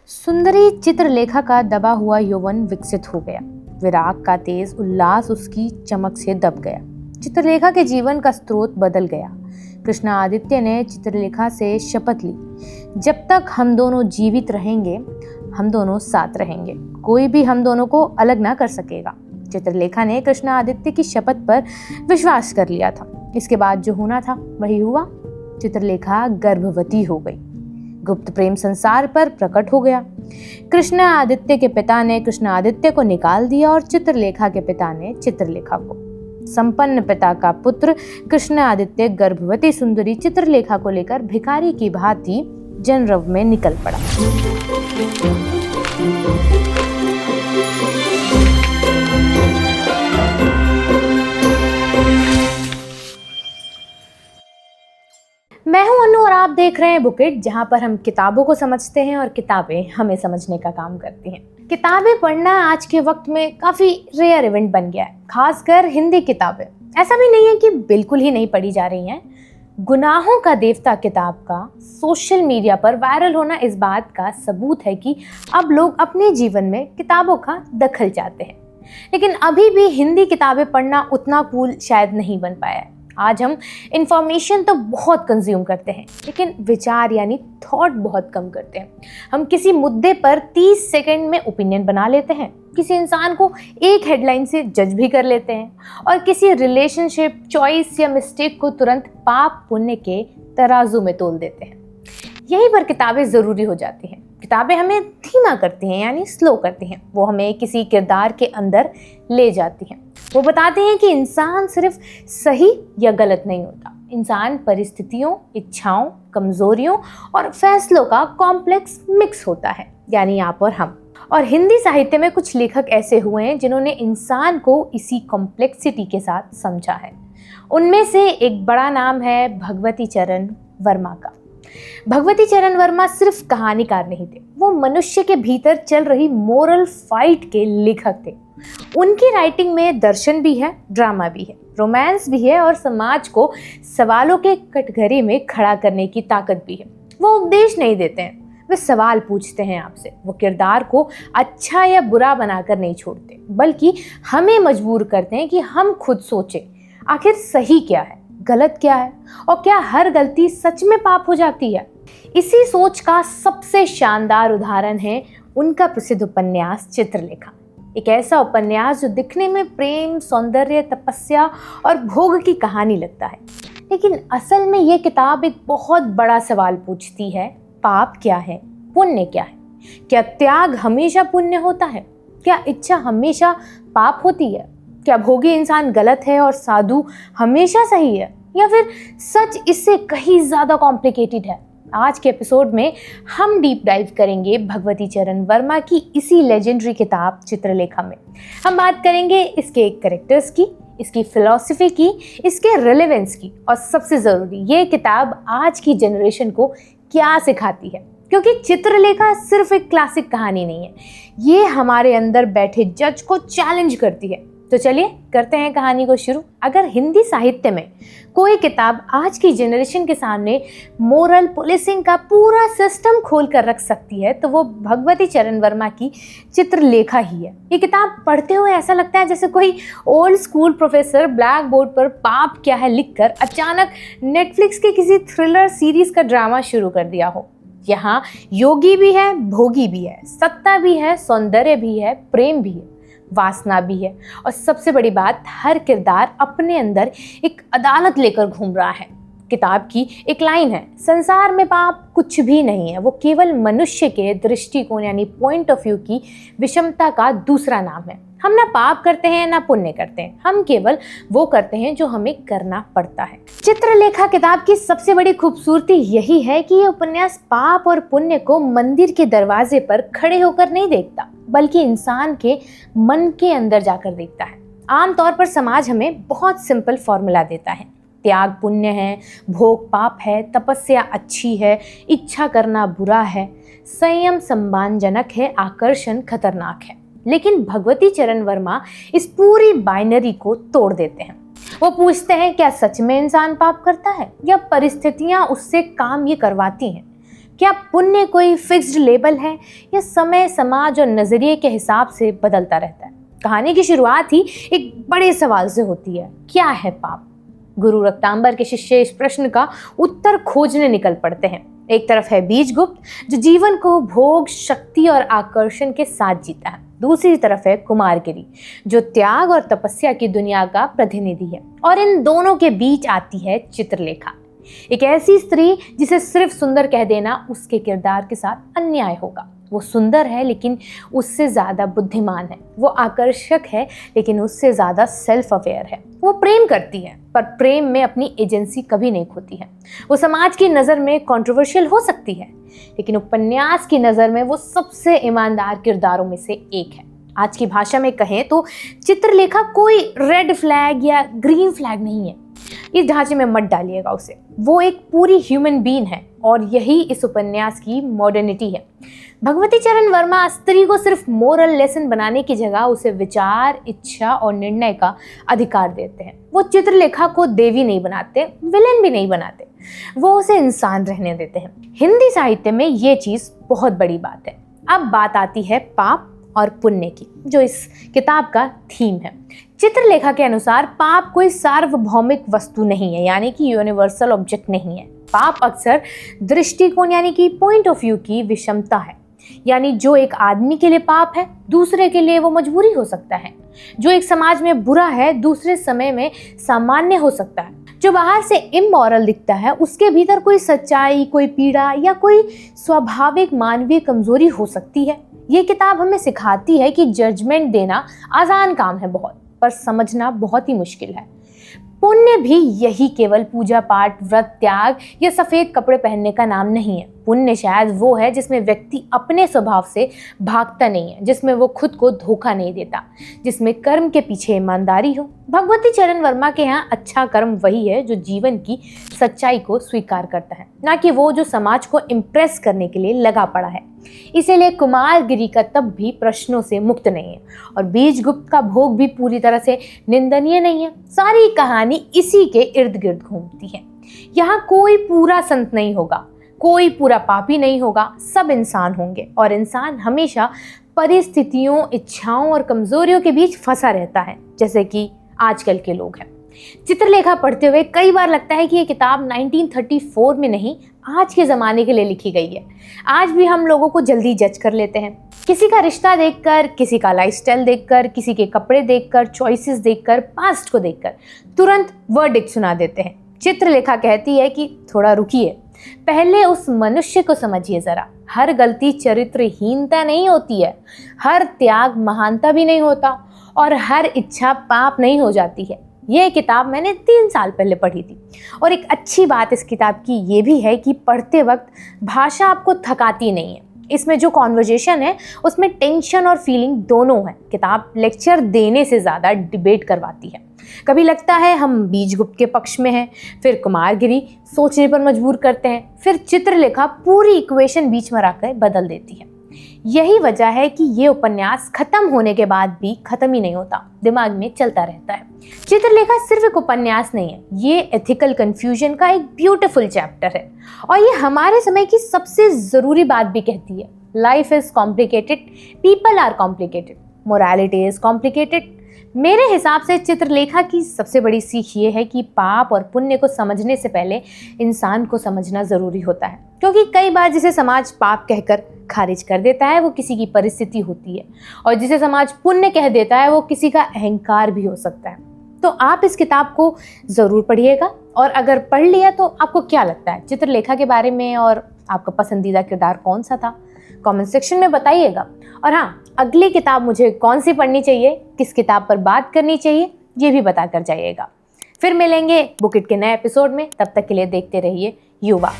सुंदरी चित्रलेखा का दबा हुआ यौवन विकसित हो गया। विराग का तेज उल्लास उसकी चमक से दब गया। चित्रलेखा के जीवन का स्रोत बदल गया। कृष्णादित्य ने चित्रलेखा से शपथ ली, जब तक हम दोनों जीवित रहेंगे हम दोनों साथ रहेंगे, कोई भी हम दोनों को अलग ना कर सकेगा। चित्रलेखा ने कृष्णादित्य की शपथ पर विश्वास कर लिया था। इसके बाद जो होना था वही हुआ। चित्रलेखा गर्भवती हो गई। गुप्त प्रेम संसार पर प्रकट हो गया। कृष्णादित्य के पिता ने कृष्णादित्य को निकाल दिया और चित्रलेखा के पिता ने चित्रलेखा को। संपन्न पिता का पुत्र कृष्णादित्य गर्भवती सुंदरी चित्रलेखा को लेकर भिखारी की भांति जनरव में निकल पड़ा। मैं हूं अनु और आप देख रहे हैं बुकेट, जहां पर हम किताबों को समझते हैं और किताबें हमें समझने का काम करती हैं। किताबें पढ़ना आज के वक्त में काफी रेयर इवेंट बन गया है, खासकर हिंदी किताबें। ऐसा भी नहीं है कि बिल्कुल ही नहीं पढ़ी जा रही हैं। गुनाहों का देवता किताब का सोशल मीडिया पर वायरल होना इस बात का सबूत है कि अब लोग अपने जीवन में किताबों का दखल चाहते हैं। लेकिन अभी भी हिंदी किताबें पढ़ना उतना कूल शायद नहीं बन पाया है। आज हम इंफॉर्मेशन तो बहुत कंज्यूम करते हैं, लेकिन विचार यानी थॉट बहुत कम करते हैं। हम किसी मुद्दे पर 30 सेकंड में ओपिनियन बना लेते हैं, किसी इंसान को एक हेडलाइन से जज भी कर लेते हैं और किसी रिलेशनशिप, चॉइस या मिस्टेक को तुरंत पाप पुण्य के तराजू में तोल देते हैं। यहीं पर किताबें ज़रूरी हो जाती हैं। किताबें हमें धीमा करती हैं यानी स्लो करती हैं। वो हमें किसी किरदार के अंदर ले जाती हैं। वो बताते हैं कि इंसान सिर्फ सही या गलत नहीं होता। इंसान परिस्थितियों, इच्छाओं, कमजोरियों और फैसलों का कॉम्प्लेक्स मिक्स होता है, यानी आप और हम। और हिंदी साहित्य में कुछ लेखक ऐसे हुए हैं जिन्होंने इंसान को इसी कॉम्प्लेक्सिटी के साथ समझा है। उनमें से एक बड़ा नाम है भगवती चरण वर्मा का। भगवती चरण वर्मा सिर्फ कहानीकार नहीं थे, वो मनुष्य के भीतर चल रही मोरल फाइट के लेखक थे। उनकी राइटिंग में दर्शन भी है, ड्रामा भी है, रोमांस भी है और समाज को सवालों के कटघरे में खड़ा करने की ताकत भी है। वो उपदेश नहीं देते हैं, वे सवाल पूछते हैं आपसे। वो किरदार को अच्छा या बुरा बनाकर नहीं छोड़ते, बल्कि हमें मजबूर करते हैं कि हम खुद सोचें, आखिर सही क्या है, गलत क्या है और क्या हर गलती सच में पाप हो जाती है। इसी सोच का सबसे शानदार उदाहरण है उनका प्रसिद्ध उपन्यास चित्रलेखा। एक ऐसा उपन्यास जो दिखने में प्रेम, सौंदर्य, तपस्या और भोग की कहानी लगता है, लेकिन असल में यह किताब एक बहुत बड़ा सवाल पूछती है। पाप क्या है, पुण्य क्या है? क्या त्याग हमेशा पुण्य होता है? क्या इच्छा हमेशा पाप होती है? क्या भोगी इंसान गलत है और साधु हमेशा सही है? या फिर सच इससे कहीं ज़्यादा कॉम्प्लिकेटेड है? आज के एपिसोड में हम डीप डाइव करेंगे भगवती चरण वर्मा की इसी लेजेंडरी किताब चित्रलेखा में। हम बात करेंगे इसके कैरेक्टर्स की, इसकी फिलॉसफी की, इसके रेलेवेंस की और सबसे ज़रूरी, ये किताब आज की जनरेशन को क्या सिखाती है। क्योंकि चित्रलेखा सिर्फ एक क्लासिक कहानी नहीं है, ये हमारे अंदर बैठे जज को चैलेंज करती है। तो चलिए करते हैं कहानी को शुरू। अगर हिंदी साहित्य में कोई किताब आज की जनरेशन के सामने मोरल पुलिसिंग का पूरा सिस्टम खोल कर रख सकती है तो वो भगवती चरण वर्मा की चित्रलेखा ही है। ये किताब पढ़ते हुए ऐसा लगता है जैसे कोई old school professor black board पर पाप क्या है लिखकर अचानक नेटफ्लिक्स के किसी थ्रिलर सीरीज का ड्रामा शुरू कर दिया हो। यहाँ योगी भी है, भोगी भी है, सत्ता भी है, सौंदर्य भी है, प्रेम भी है, वासना भी है और सबसे बड़ी बात, हर किरदार अपने अंदर एक अदालत लेकर घूम रहा है। किताब की एक लाइन है, संसार में पाप कुछ भी नहीं है, वो केवल मनुष्य के दृष्टिकोण यानी पॉइंट ऑफ व्यू की विषमता का दूसरा नाम है। हम ना पाप करते हैं ना पुण्य करते हैं, हम केवल वो करते हैं जो हमें करना पड़ता है। चित्रलेखा किताब की सबसे बड़ी खूबसूरती यही है कि ये उपन्यास पाप और पुण्य को मंदिर के दरवाजे पर खड़े होकर नहीं देखता, बल्कि इंसान के मन के अंदर जाकर देखता है। आमतौर पर समाज हमें बहुत सिंपल फॉर्मूला देता है, त्याग पुण्य है, भोग पाप है, तपस्या अच्छी है, इच्छा करना बुरा है, संयम सम्मानजनक है, आकर्षण खतरनाक है। लेकिन भगवती चरण वर्मा इस पूरी बाइनरी को तोड़ देते हैं। वो पूछते हैं, क्या सच में इंसान पाप करता है या परिस्थितियां उससे काम ये करवाती हैं? क्या पुण्य कोई फिक्स्ड लेबल है या समय, समाज और नजरिए के हिसाब से बदलता रहता है? कहानी की शुरुआत ही एक बड़े सवाल से होती है, क्या है पाप? गुरु रक्तांबर के शिष्य इस प्रश्न का उत्तर खोजने निकल पड़ते हैं। एक तरफ है बीजगुप्त जो जीवन को भोग, शक्ति और आकर्षण के साथ जीता है। दूसरी तरफ है कुमारगिरी जो त्याग और तपस्या की दुनिया का प्रतिनिधि है। और इन दोनों के बीच आती है चित्रलेखा, एक ऐसी स्त्री जिसे सिर्फ सुंदर कह देना उसके किरदार के साथ अन्याय होगा। वो सुंदर है लेकिन उससे ज़्यादा बुद्धिमान है। वो आकर्षक है लेकिन उससे ज़्यादा सेल्फ अवेयर है। वो प्रेम करती है पर प्रेम में अपनी एजेंसी कभी नहीं खोती है। वो समाज की नज़र में कंट्रोवर्शियल हो सकती है लेकिन उपन्यास की नज़र में वो सबसे ईमानदार किरदारों में से एक है। आज की भाषा में कहें तो चित्रलेखा कोई रेड फ्लैग या ग्रीन फ्लैग नहीं है। इस ढांचे में मत डालिएगा उसे। वो एक पूरी ह्यूमन बीइंग है और यही इस उपन्यास की मॉडर्निटी है। भगवती चरण वर्मा स्त्री को सिर्फ मोरल लेसन बनाने की जगह उसे विचार, इच्छा और निर्णय का अधिकार देते हैं। वो चित्रलेखा को देवी नहीं बनाते, विलेन भी नहीं बनाते, वो उसे इंसान रहने देते हैं। हिंदी साहित्य में ये चीज़ बहुत बड़ी बात है। अब बात आती है पाप और पुण्य की, जो इस किताब का थीम है। चित्रलेखा के अनुसार पाप कोई सार्वभौमिक वस्तु नहीं है, यानी कि यूनिवर्सल ऑब्जेक्ट नहीं है। पाप अक्सर दृष्टिकोण यानी कि पॉइंट ऑफ व्यू की विषमता है। यानी जो एक आदमी के लिए पाप है दूसरे के लिए वो मजबूरी हो सकता है। जो एक समाज में बुरा है दूसरे समय में सामान्य हो सकता है। जो बाहर से इमोरल दिखता है उसके भीतर कोई सच्चाई, कोई पीड़ा या कोई स्वाभाविक मानवीय कमजोरी हो सकती है। ये किताब हमें सिखाती है कि जजमेंट देना आसान काम है बहुत, पर समझना बहुत ही मुश्किल है। पुण्य भी यही केवल पूजा पाठ, व्रत, त्याग या सफ़ेद कपड़े पहनने का नाम नहीं है। पुण्य शायद वो है जिसमें व्यक्ति अपने स्वभाव से भागता नहीं है, जिसमें वो खुद को धोखा नहीं देता, जिसमें कर्म के पीछे ईमानदारी हो। भगवती चरण वर्मा के यहाँ अच्छा कर्म वही है जो जीवन की सच्चाई को स्वीकार करता है, ना कि वो जो समाज को इम्प्रेस करने के लिए लगा पड़ा है। इसीलिए कुमारगिरी का तब भी प्रश्नों से मुक्त नहीं है और बीजगुप्त का भोग भी पूरी तरह से निंदनीय नहीं है। सारी कहानी इसी के इर्द गिर्द घूमती है। यहाँ कोई पूरा संत नहीं होगा, कोई पूरा पापी नहीं होगा, सब इंसान होंगे और इंसान हमेशा परिस्थितियों, इच्छाओं और कमजोरियों के बीच फंसा रहता है, जैसे कि आजकल के लोग हैं। चित्रलेखा पढ़ते हुए कई बार लगता है कि ये किताब 1934 में नहीं, आज के ज़माने के लिए लिखी गई है। आज भी हम लोगों को जल्दी जज कर लेते हैं, किसी का रिश्ता देखकर, किसी का लाइफस्टाइल देखकर, किसी के कपड़े देखकर, चॉइसेस देखकर, पास्ट को देखकर तुरंत वर्डिक्ट सुना देते हैं। चित्रलेखा कहती है कि थोड़ा रुकिए, पहले उस मनुष्य को समझिए ज़रा। हर गलती चरित्रहीनता नहीं होती है, हर त्याग महानता भी नहीं होता और हर इच्छा पाप नहीं हो जाती है। ये किताब मैंने 3 साल पहले पढ़ी थी और एक अच्छी बात इस किताब की ये भी है कि पढ़ते वक्त भाषा आपको थकाती नहीं है। इसमें जो कॉन्वर्जेशन है उसमें टेंशन और फीलिंग दोनों है। किताब लेक्चर देने से ज़्यादा डिबेट करवाती है। कभी लगता है हम बीजगुप्त के पक्ष में हैं, फिर कुमारगिरी सोचने पर मजबूर करते हैं, फिर चित्रलेखा पूरी इक्वेशन बीच में रखकर बदल देती है। यही वजह है कि ये उपन्यास खत्म होने के बाद भी खत्म ही नहीं होता, दिमाग में चलता रहता है। चित्रलेखा सिर्फ एक उपन्यास नहीं है, ये एथिकल कंफ्यूजन का एक ब्यूटीफुल चैप्टर है और ये हमारे समय की सबसे ज़रूरी बात भी कहती है। Life is complicated, people are complicated, morality is complicated. मेरे हिसाब से चित्रलेखा की सबसे बड़ी सीख ये है कि पाप और पुण्य को समझने से पहले इंसान को समझना ज़रूरी होता है, क्योंकि कई बार जिसे समाज पाप कहकर खारिज कर देता है वो किसी की परिस्थिति होती है और जिसे समाज पुण्य कह देता है वो किसी का अहंकार भी हो सकता है। तो आप इस किताब को ज़रूर पढ़िएगा और अगर पढ़ लिया तो आपको क्या लगता है चित्रलेखा के बारे में और आपका पसंदीदा किरदार कौन सा था, कमेंट सेक्शन में बताइएगा। और हाँ, अगली किताब मुझे कौन सी पढ़नी चाहिए, किस किताब पर बात करनी चाहिए, ये भी बता कर जाइएगा। फिर मिलेंगे बुक इट के नए एपिसोड में, तब तक के लिए देखते रहिए युवा।